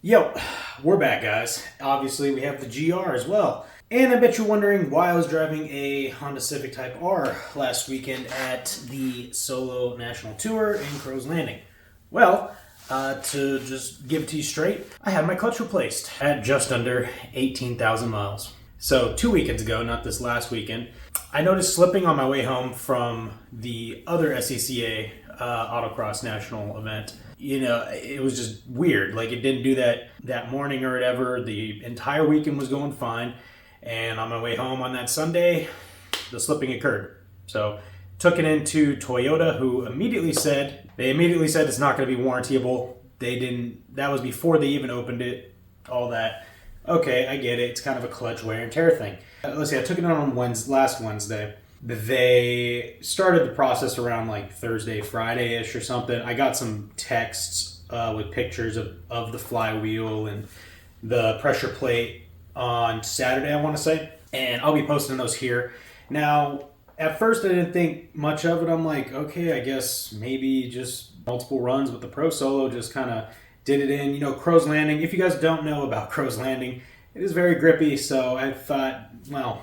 Yo, we're back, guys. Obviously, we have the GR as well. And I bet you're wondering why I was driving a Honda Civic Type R last weekend at the Solo National Tour in Crow's Landing. Well, to just give it to you straight, I had my clutch replaced at just under 18,000 miles. So 2 weekends ago, not this last weekend, I noticed slipping on my way home from the other SCCA Autocross National event. You know, it was just weird. Like, it didn't do that morning or whatever. The entire weekend was going fine. And on my way home on that Sunday, the slipping occurred. So took it into Toyota, who immediately said it's not going to be warrantyable. That was before they even opened it, all that. Okay, I get it. It's kind of a clutch wear and tear thing. Let's see, I took it on last Wednesday. They started the process around like Thursday, Friday-ish or something. I got some texts with pictures of the flywheel and the pressure plate on Saturday, I want to say. And I'll be posting those here. Now, at first I didn't think much of it. I'm like, okay, I guess maybe just multiple runs with the Pro Solo just kind of did it in. You know, Crow's Landing, if you guys don't know about Crow's Landing, it is very grippy. So I thought, well,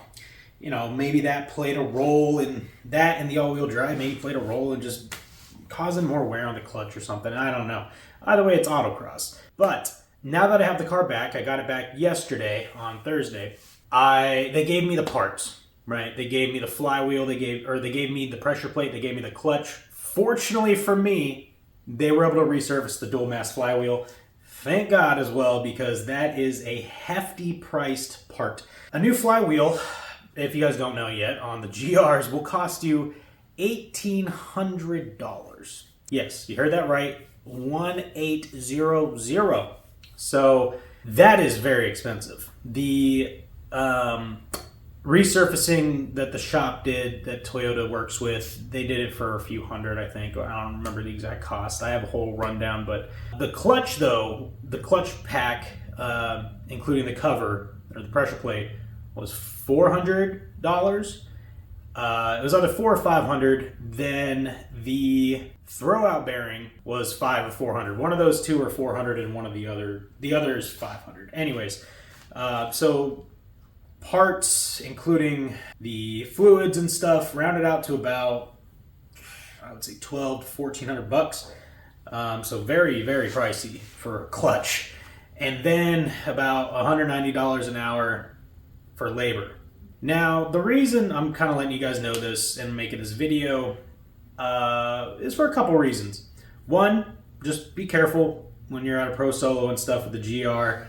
you know, maybe that played a role in that, and the all-wheel drive maybe played a role in just causing more wear on the clutch or something. I don't know. Either way, it's autocross. But now that I have the car back, I got it back yesterday on Thursday. They gave me the parts, right? They gave me the flywheel. They gave me the pressure plate. They gave me the clutch. Fortunately for me, they were able to resurface the dual mass flywheel. Thank God as well, because that is a hefty priced part. A new flywheel, if you guys don't know yet, on the GRs will cost you $1,800. Yes, you heard that right. 1,800. So that is very expensive. The resurfacing that the shop did, that Toyota works with, they did it for a few hundred, I think. I don't remember the exact cost. I have a whole rundown. But the clutch, though, the clutch pack, including the cover or the pressure plate, was $400. It was either $400 or $500. Then the throwout bearing was $500 or $400. One of those two are $400, and one of the other is $500. Anyways, so parts, including the fluids and stuff, rounded out to about, I would say, $1,200 to $1,400. So very, very pricey for a clutch. And then about $190 an hour for labor. Now, the reason I'm kind of letting you guys know this and making this video is for a couple reasons. One, just be careful when you're at a Pro Solo and stuff with the GR.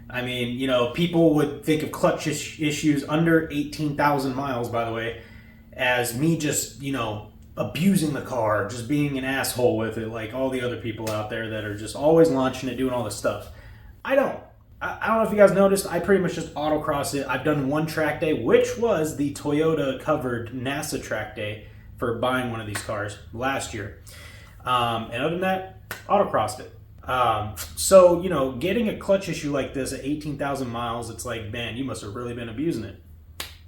I mean, you know, people would think of clutch issues under 18,000 miles, by the way, as me just, you know, abusing the car, just being an asshole with it, like all the other people out there that are just always launching it, doing all this stuff. I don't know if you guys noticed, I pretty much just autocross it. I've done one track day, which was the Toyota covered NASA track day for buying one of these cars last year. And other than that, autocrossed it. So, you know, getting a clutch issue like this at 18,000 miles, it's like, man, you must have really been abusing it.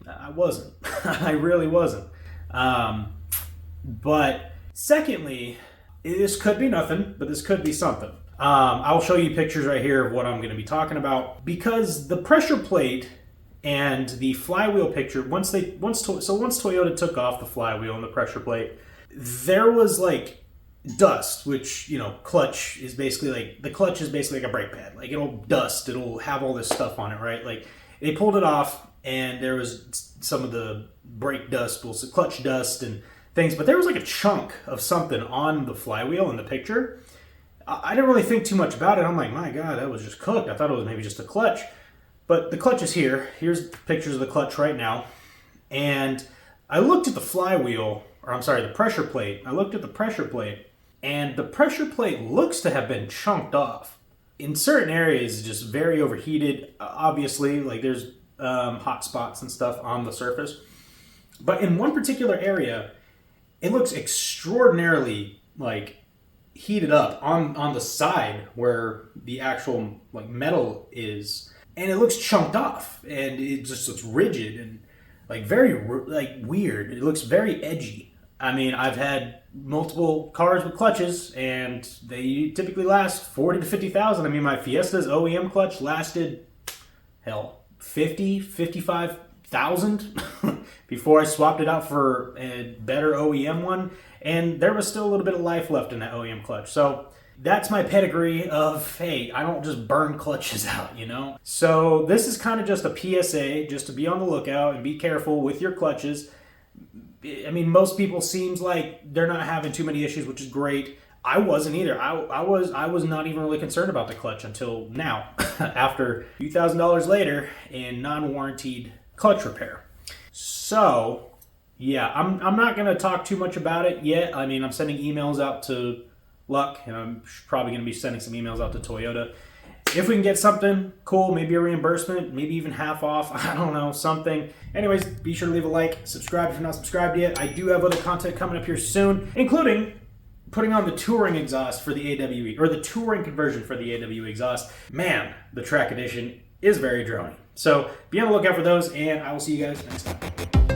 I wasn't. I really wasn't. But secondly, this could be nothing, but this could be something. I'll show you pictures right here of what I'm going to be talking about, because the pressure plate and the flywheel picture, once Toyota took off the flywheel and the pressure plate, there was like dust, which, you know, clutch is basically like a brake pad. Like, it'll have all this stuff on it, right? Like, they pulled it off and there was some of the brake dust, clutch dust and things, but there was like a chunk of something on the flywheel in the picture. I didn't really think too much about it. I'm like, my God, that was just cooked. I thought it was maybe just a clutch. But the clutch is here. Here's pictures of the clutch right now. And I looked at the flywheel, the pressure plate. I looked at the pressure plate, and the pressure plate looks to have been chunked off. In certain areas, just very overheated. Obviously, like, there's hot spots and stuff on the surface. But in one particular area, it looks extraordinarily, like, heated up on the side where the actual, like, metal is, and it looks chunked off, and it just looks rigid and like very, like, weird. It looks very edgy. I mean, I've had multiple cars with clutches, and they typically last 40 to 50,000. I mean, my Fiesta's OEM clutch lasted, hell, 50, 55,000 before I swapped it out for a better OEM one, and there was still a little bit of life left in that OEM clutch. So that's my pedigree of, hey, I don't just burn clutches out, you know? So this is kind of just a PSA, just to be on the lookout and be careful with your clutches. I mean, most people seems like they're not having too many issues, which is great. I wasn't either. I was not even really concerned about the clutch until now, after a few $1,000s later in non-warranted clutch repair. So, yeah, I'm not going to talk too much about it yet. I mean, I'm sending emails out to Luck, and I'm probably going to be sending some emails out to Toyota. If we can get something cool, maybe a reimbursement, maybe even half off, I don't know, something. Anyways, be sure to leave a like, subscribe if you're not subscribed yet. I do have other content coming up here soon, including putting on the touring exhaust for the AWE, or the touring conversion for the AWE exhaust. Man, the track edition is very drony. So be on the lookout for those, and I will see you guys next time.